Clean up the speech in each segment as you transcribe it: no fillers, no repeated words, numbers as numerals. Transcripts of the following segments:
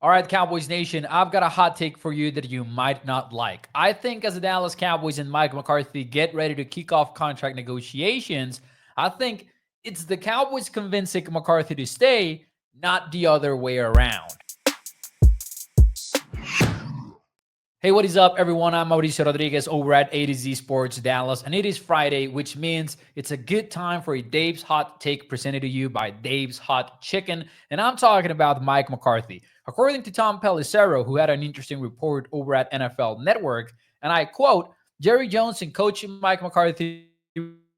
All right, Cowboys Nation, I've got a hot take for you that you might not like. I think as the Dallas Cowboys and Mike McCarthy get ready to kick off contract negotiations, I think it's the Cowboys convincing McCarthy to stay, not the other way around. Hey, what is up, everyone? I'm Mauricio Rodriguez over at A to Z Sports Dallas, and it is Friday, which means it's a good time for a Dave's Hot Take presented to you by Dave's Hot Chicken, and I'm talking about Mike McCarthy. According to Tom Pelissero, who had an interesting report over at NFL Network, and I quote, Jerry Jones and coach Mike McCarthy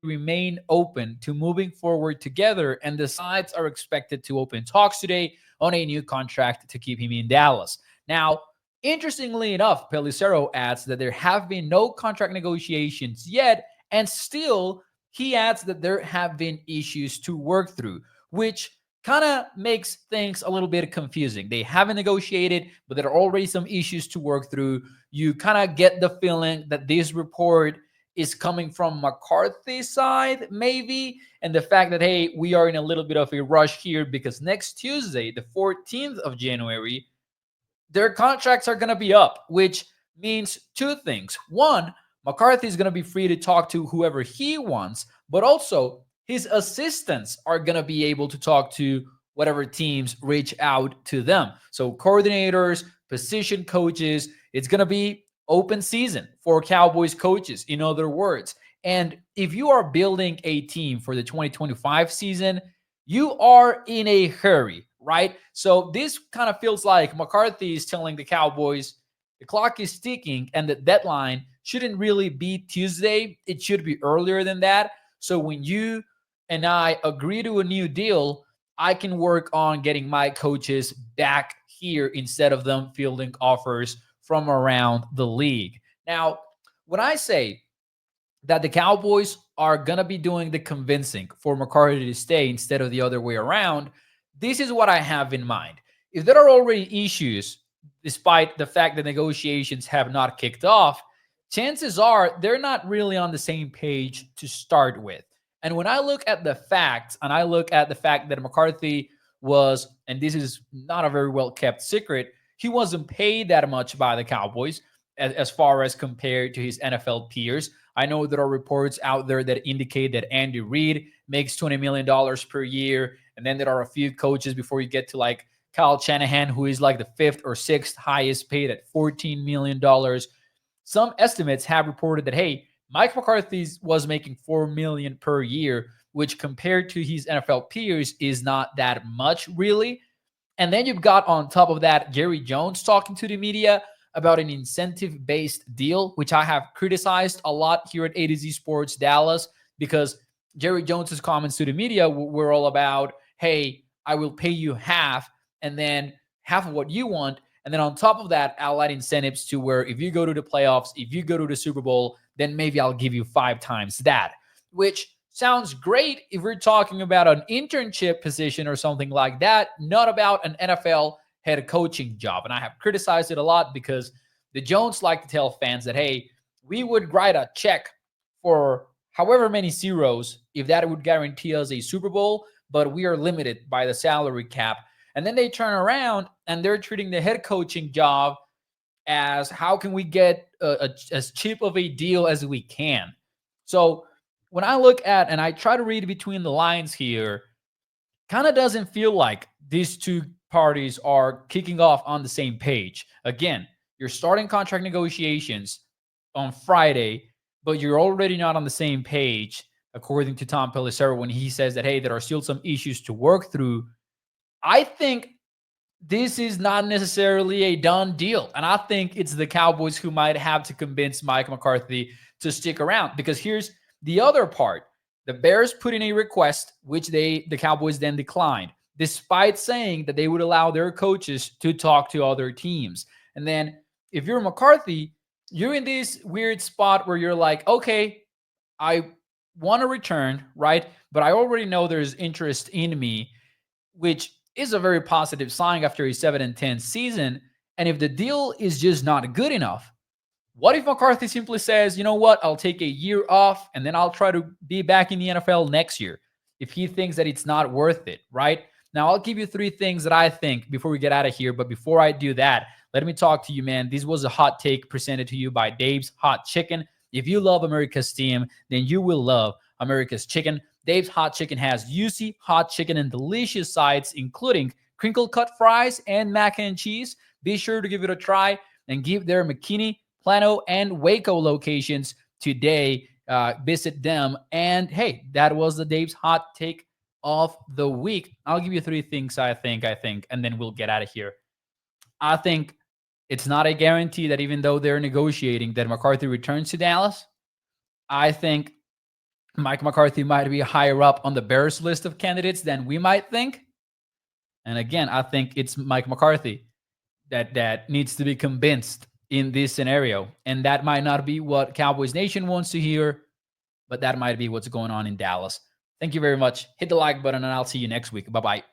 remain open to moving forward together, and the sides are expected to open talks today on a new contract to keep him in Dallas. Now, interestingly enough, Pelissero adds that there have been no contract negotiations yet, and still he adds that there have been issues to work through, which kind of makes things a little bit confusing. They haven't negotiated, but there are already some issues to work through. You kind of get the feeling that this report is coming from McCarthy's side, maybe, and the fact that, hey, we are in a little bit of a rush here because next Tuesday, the 14th of January, their contracts are going to be up, which means two things. One, McCarthy is going to be free to talk to whoever he wants, but also his assistants are going to be able to talk to whatever teams reach out to them. So coordinators, position coaches, it's going to be open season for Cowboys coaches, in other words. And if you are building a team for the 2025 season, you are in a hurry, right? So this kind of feels like McCarthy is telling the Cowboys the clock is ticking and the deadline shouldn't really be Tuesday. It should be earlier than that. So when you and I agree to a new deal, I can work on getting my coaches back here instead of them fielding offers from around the league. Now, when I say that the Cowboys are going to be doing the convincing for McCarthy to stay instead of the other way around, this is what I have in mind. If there are already issues, despite the fact that negotiations have not kicked off, chances are they're not really on the same page to start with. And when I look at the facts and I look at the fact that McCarthy was, and this is not a very well kept secret, he wasn't paid that much by the Cowboys as far as compared to his NFL peers. I know there are reports out there that indicate that Andy Reid makes $20 million per year. And then there are a few coaches before you get to like Kyle Shanahan, who is like the fifth or sixth highest paid at $14 million. Some estimates have reported that, hey, Mike McCarthy was making $4 million per year, which compared to his NFL peers is not that much really. And then you've got on top of that, Jerry Jones talking to the media about an incentive-based deal, which I have criticized a lot here at A to Z Sports Dallas, because Jerry Jones's comments to the media were all about, hey, I will pay you half, and then half of what you want. And then on top of that, I'll add incentives to where if you go to the playoffs, if you go to the Super Bowl, then maybe I'll give you 5 times that, which sounds great if we're talking about an internship position or something like that, not about an NFL head coaching job. And I have criticized it a lot because the Jones like to tell fans that, hey, we would write a check for however many zeros if that would guarantee us a Super Bowl, but we are limited by the salary cap. And then they turn around and they're treating the head coaching job as how can we get as cheap of a deal as we can. So when I look at and I try to read between the lines here, kind of doesn't feel like these two parties are kicking off on the same page. Again, you're starting contract negotiations on Friday, but you're already not on the same page, according to Tom Pelissero, when he says that, hey, there are still some issues to work through. I think this is not necessarily a done deal. And I think it's the Cowboys who might have to convince Mike McCarthy to stick around, because here's the other part. The Bears put in a request, which the Cowboys then declined, despite saying that they would allow their coaches to talk to other teams. And then if you're McCarthy, you're in this weird spot where you're like, okay, I want to return, right? But I already know there's interest in me, which is a very positive sign after a 7-10 season. And if the deal is just not good enough, what if McCarthy simply says, you know what, I'll take a year off and then I'll try to be back in the NFL next year if he thinks that it's not worth it, right? Now, I'll give you three things that I think before we get out of here. But before I do that, let me talk to you, man. This was a hot take presented to you by Dave's Hot Chicken. If you love America's team, then you will love America's Chicken. Dave's Hot Chicken has juicy hot chicken and delicious sides, including crinkle cut fries and mac and cheese. Be sure to give it a try and give their McKinney, Plano, and Waco locations today. Visit them. And hey, that was the Dave's Hot Take of the week. I'll give you three things I think, and then we'll get out of here. I think it's not a guarantee that even though they're negotiating that McCarthy returns to Dallas. I think Mike McCarthy might be higher up on the Bears list of candidates than we might think. And again, I think it's Mike McCarthy that needs to be convinced in this scenario. And that might not be what Cowboys Nation wants to hear, but that might be what's going on in Dallas. Thank you very much. Hit the like button, and I'll see you next week. Bye-bye.